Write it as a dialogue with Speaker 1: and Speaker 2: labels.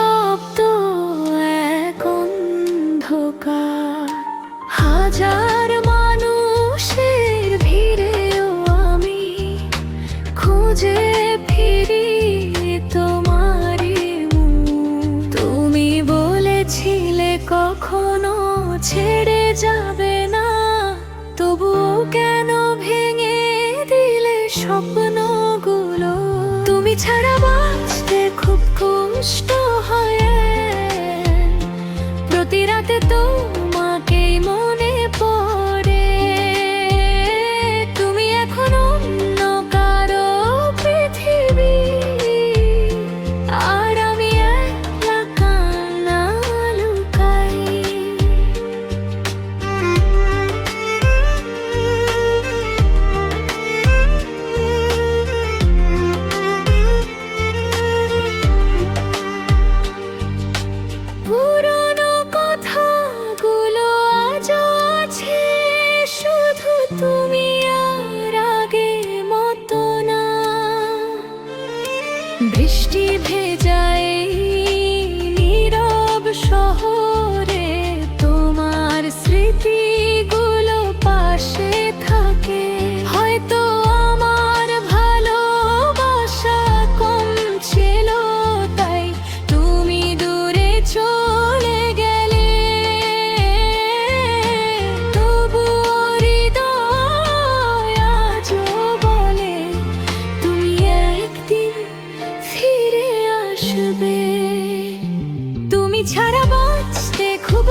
Speaker 1: নিঃশব্দ এক অন্ধকার, হাজার মানুষের ভিড়েও আমি খুঁজে ফিরি তোমারই মুখ। তুমি বলেছিলে কখনো ছেড়ে যাবে না, তবুও কেন ভেঙে দিলে স্বপ্নগুলো? তুমি ছাড়া বাঁচতে খুব কষ্ট হয়, প্রতি রাতে তোমাকেই মনে পড়ে। তুমি এখন অন্য কারো পৃথিবী, আর আমি একলা কান্না লুকাই। পুরনো কথাগুলো আজও আছে, শুধু তুমি আর আগের মতো না। বৃষ্টি ভেজা এই নীরব শহরে তোমার স্মৃতিগুলো পাশে থাকে। হয়তো আমার ভালোবাসা কম ছিল, তাই তুমি দূরে চলে গেলে। তবুও হৃদয় আজও বলে তুমি একদিন ফিরে আসবে। তুমি ছাড়া বাঁচতে খুব